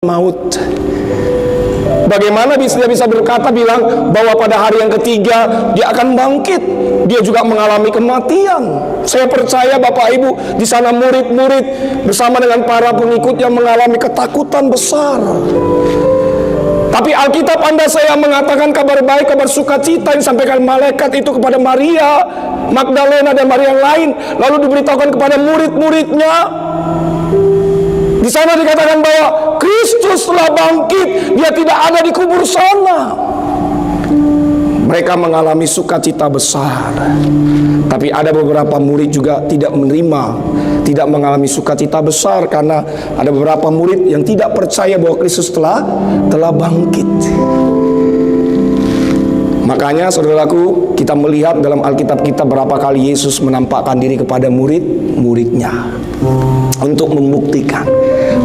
maut. Bagaimana dia bisa berkata bilang bahwa pada hari yang ketiga dia akan bangkit? Dia juga mengalami kematian. Saya percaya Bapak Ibu, di sana murid-murid bersama dengan para pengikutnya mengalami ketakutan besar. Tapi Alkitab Anda saya mengatakan kabar baik, kabar sukacita yang disampaikan malaikat itu kepada Maria Magdalena dan Maria yang lain, lalu diberitahukan kepada murid-muridnya. Di sana dikatakan bahwa Kristus telah bangkit, dia tidak ada di kubur sana. Mereka mengalami sukacita besar. Tapi ada beberapa murid juga tidak menerima, tidak mengalami sukacita besar, karena ada beberapa murid yang tidak percaya bahwa Kristus telah bangkit. Makanya saudaraku, kita melihat dalam Alkitab kita berapa kali Yesus menampakkan diri kepada murid-muridnya untuk membuktikan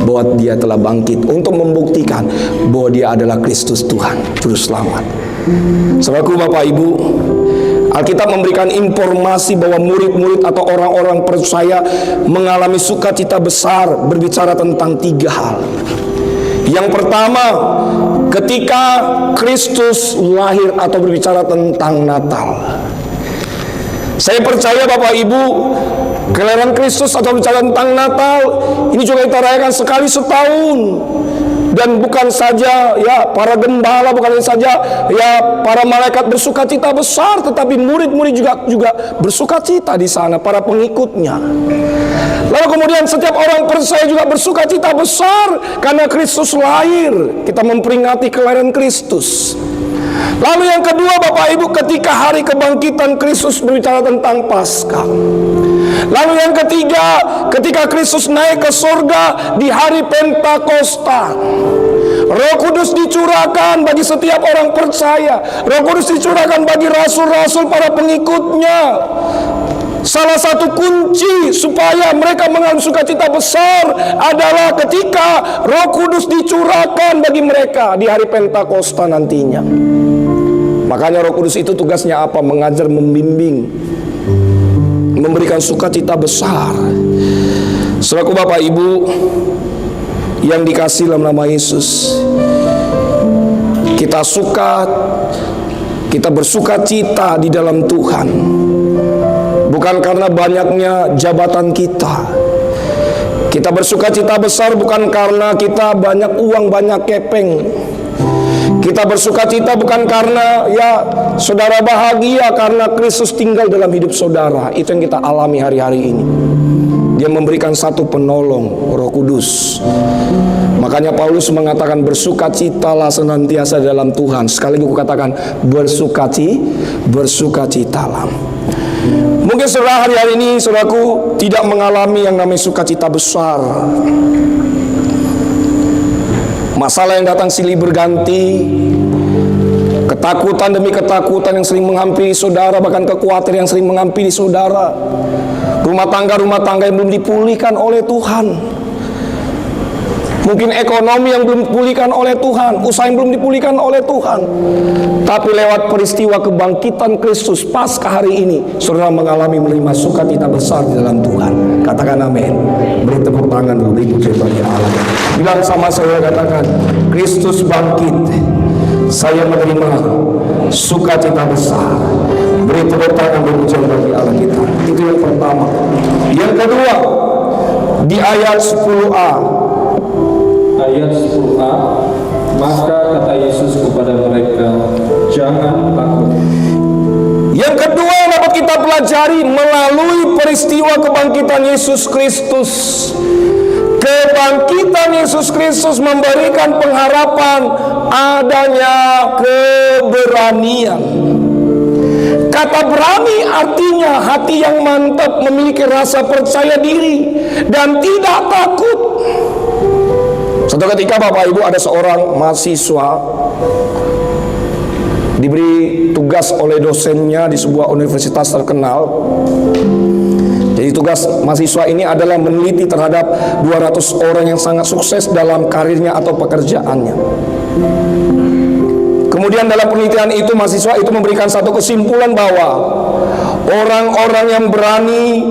bahwa dia telah bangkit, untuk membuktikan bahwa dia adalah Kristus Tuhan, Juru Selamat. Saudaraku, Bapak Ibu, Alkitab memberikan informasi bahwa murid-murid atau orang-orang percaya mengalami sukacita besar, berbicara tentang 3 hal. Yang pertama, ketika Kristus lahir, atau berbicara tentang Natal. Saya percaya Bapak Ibu, kelahiran Kristus atau bicara tentang Natal ini juga kita rayakan sekali setahun. Dan bukan saja ya para gembala, bukan saja ya para malaikat bersukacita besar, tetapi murid-murid juga bersukacita di sana, para pengikutnya. Lalu kemudian setiap orang percaya juga bersukacita besar karena Kristus lahir. Kita memperingati kelahiran Kristus. Lalu yang kedua Bapak Ibu, ketika hari kebangkitan Kristus berbicara tentang Paskah. Lalu yang ketiga, ketika Kristus naik ke surga di hari Pentakosta, Roh Kudus dicurahkan bagi setiap orang percaya. Roh Kudus dicurahkan bagi rasul-rasul, para pengikutnya. Salah satu kunci supaya mereka mengalami sukacita besar adalah ketika Roh Kudus dicurahkan bagi mereka di hari Pentakosta nantinya. Makanya Roh Kudus itu tugasnya apa? Mengajar, membimbing, memberikan sukacita besar. Saudaraku, Bapak Ibu yang dikasihi dalam nama Yesus, kita bersukacita di dalam Tuhan, bukan karena banyaknya jabatan kita. Kita bersukacita besar bukan karena kita banyak uang, banyak kepeng. Kita bersukacita bukan karena ya saudara bahagia karena Kristus tinggal dalam hidup saudara. Itu yang kita alami hari-hari ini. Dia memberikan satu penolong, Roh Kudus. Makanya Paulus mengatakan bersukacitalah senantiasa dalam Tuhan. Sekali lagi aku katakan bersukacitalah. Mungkin saudara hari-hari ini, saudaraku, tidak mengalami yang namanya sukacita besar. Masalah yang datang silih berganti, ketakutan demi ketakutan yang sering menghampiri saudara, bahkan kekhawatiran yang sering menghampiri saudara. Rumah tangga yang belum dipulihkan oleh Tuhan. Mungkin ekonomi yang belum dipulihkan oleh Tuhan, usaha yang belum dipulihkan oleh Tuhan. Tapi lewat peristiwa kebangkitan Kristus Paskah hari ini, saudara mengalami menerima sukacita besar di dalam Tuhan. Katakan amin. Beri tepuk tangan dulu, beri puji bagi Allah. Bilang sama saya, katakan, Kristus bangkit, saya menerima sukacita besar. Beri tepuk tangan, beri puji bagi Allah kita. Itu yang pertama. Yang kedua, di ayat 10a. Ayat 10a, maka kata Yesus kepada mereka, jangan takut. Yang kedua yang dapat kita pelajari melalui peristiwa kebangkitan Yesus Kristus. Kebangkitan Yesus Kristus memberikan pengharapan adanya keberanian. Kata berani artinya hati yang mantap, memiliki rasa percaya diri dan tidak takut. Suatu ketika Bapak Ibu ada seorang mahasiswa diberi tugas oleh dosennya di sebuah universitas terkenal. Jadi tugas mahasiswa ini adalah meneliti terhadap 200 orang yang sangat sukses dalam karirnya atau pekerjaannya. Kemudian dalam penelitian itu mahasiswa itu memberikan satu kesimpulan bahwa orang-orang yang berani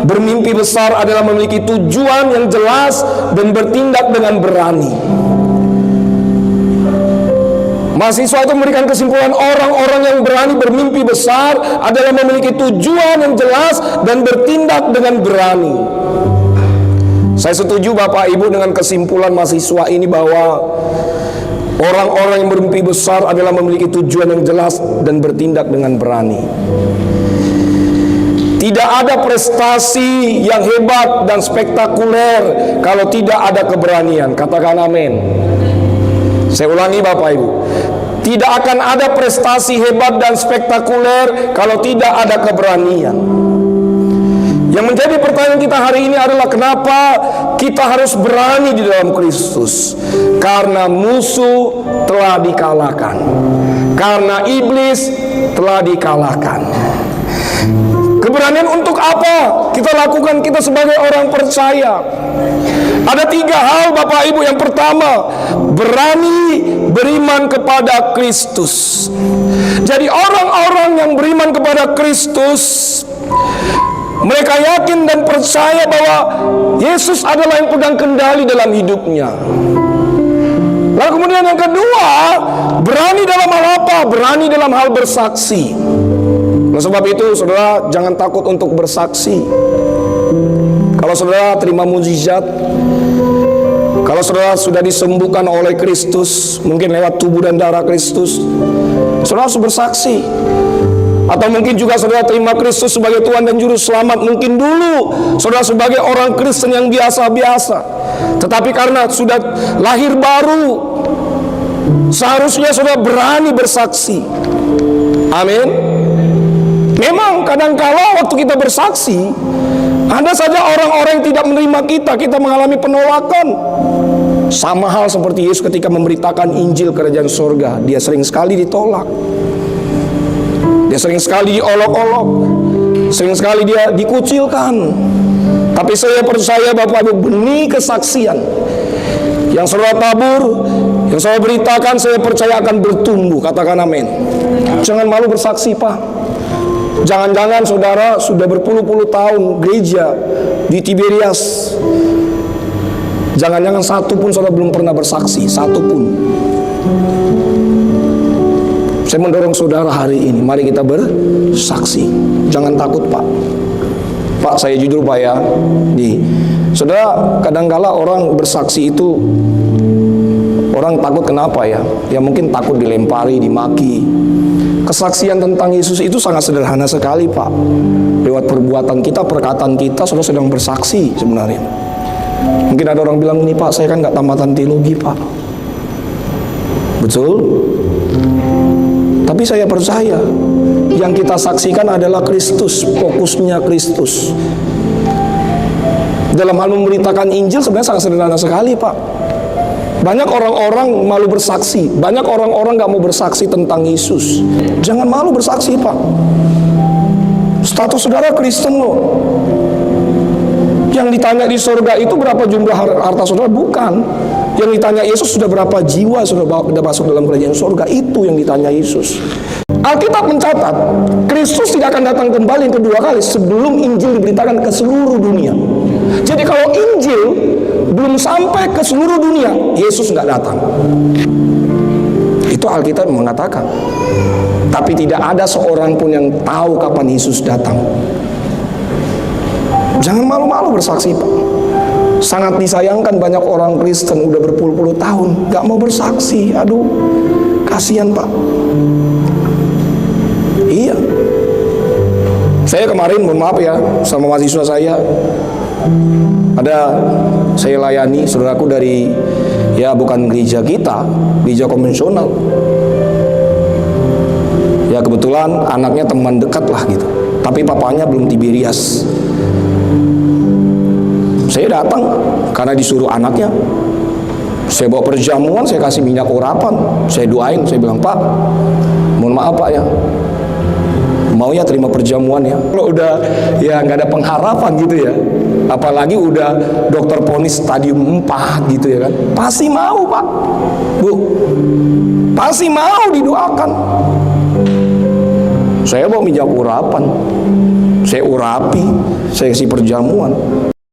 bermimpi besar adalah memiliki tujuan yang jelas dan bertindak dengan berani. Mahasiswa itu memberikan kesimpulan orang-orang yang berani bermimpi besar adalah memiliki tujuan yang jelas dan bertindak dengan berani. Saya setuju Bapak Ibu dengan kesimpulan mahasiswa ini bahwa orang-orang yang bermimpi besar adalah memiliki tujuan yang jelas dan bertindak dengan berani. Tidak ada prestasi yang hebat dan spektakuler kalau tidak ada keberanian. Katakan amin. Saya ulangi Bapak Ibu, tidak akan ada prestasi hebat dan spektakuler kalau tidak ada keberanian. Yang menjadi pertanyaan kita hari ini adalah kenapa kita harus berani di dalam Kristus? Karena musuh telah dikalahkan, karena iblis telah dikalahkan. Keberanian untuk apa kita lakukan kita sebagai orang percaya? Ada 3 hal Bapak Ibu. Yang pertama, berani beriman kepada Kristus. Jadi orang-orang yang beriman kepada Kristus, mereka yakin dan percaya bahwa Yesus adalah yang pegang kendali dalam hidupnya. Lalu kemudian yang kedua, berani dalam hal apa? Berani dalam hal bersaksi. Oleh sebab itu, saudara, jangan takut untuk bersaksi. Kalau saudara terima mukjizat, kalau saudara sudah disembuhkan oleh Kristus, mungkin lewat tubuh dan darah Kristus, saudara harus bersaksi. Atau mungkin juga saudara terima Kristus sebagai Tuhan dan Juru Selamat, mungkin dulu saudara sebagai orang Kristen yang biasa-biasa, tetapi karena sudah lahir baru, seharusnya saudara berani bersaksi. Amin. Memang kadangkala waktu kita bersaksi, ada saja orang-orang yang tidak menerima kita mengalami penolakan. Sama hal seperti Yesus ketika memberitakan Injil Kerajaan Surga, dia sering sekali ditolak, dia sering sekali diolok-olok, sering sekali dia dikucilkan. Tapi saya percaya Bapak Ibu, benih kesaksian yang saudara tabur, yang saya beritakan, saya percaya akan bertumbuh. Katakan amin. Jangan malu bersaksi Pak. Jangan-jangan saudara sudah berpuluh-puluh tahun gereja di Tiberias, jangan-jangan satu pun saudara belum pernah bersaksi, satu pun. Saya mendorong saudara hari ini, mari kita bersaksi. Jangan takut Pak. Pak, saya jujur Pak ya, saudara, kadang-kala orang bersaksi itu, orang takut kenapa ya? Ya mungkin takut dilempari, dimaki. Kesaksian tentang Yesus itu sangat sederhana sekali Pak. Lewat perbuatan kita, perkataan kita, saudara sedang bersaksi sebenarnya. Mungkin ada orang bilang, ini Pak, saya kan gak tamatan teologi Pak. Betul? Tapi saya percaya yang kita saksikan adalah Kristus, fokusnya Kristus. Dalam hal memberitakan Injil sebenarnya sangat sederhana sekali Pak. Banyak orang-orang malu bersaksi, banyak orang-orang gak mau bersaksi tentang Yesus. Jangan malu bersaksi Pak. Status saudara Kristen loh. Yang ditanya di surga itu berapa jumlah harta saudara? Bukan. Yang ditanya Yesus sudah berapa jiwa sudah masuk dalam kerajaan surga. Itu yang ditanya Yesus. Alkitab mencatat Kristus tidak akan datang kembali yang kedua kali sebelum Injil diberitakan ke seluruh dunia. Jadi kalau Injil belum sampai ke seluruh dunia, Yesus nggak datang. Itu Alkitab mengatakan. Tapi tidak ada seorang pun yang tahu kapan Yesus datang. Jangan malu-malu bersaksi Pak. Sangat disayangkan banyak orang Kristen udah berpuluh-puluh tahun nggak mau bersaksi. Aduh, kasihan Pak. Iya. Saya kemarin, mohon maaf ya, sama mahasiswa saya, saya layani saudaraku dari, ya bukan gereja kita, gereja konvensional. Ya kebetulan anaknya teman dekat lah gitu, tapi papanya belum Tiberias. Saya datang karena disuruh anaknya. Saya bawa perjamuan, saya kasih minyak urapan, saya doain, saya bilang, Pak, mohon maaf Pak ya, mau ya terima perjamuan ya. Kalau udah ya nggak ada pengharapan gitu ya, apalagi udah dokter vonis stadium 4 gitu ya kan, pasti mau Pak, Bu, pasti mau didoakan. Saya bawa minyak urapan, saya urapi, saya kasih perjamuan.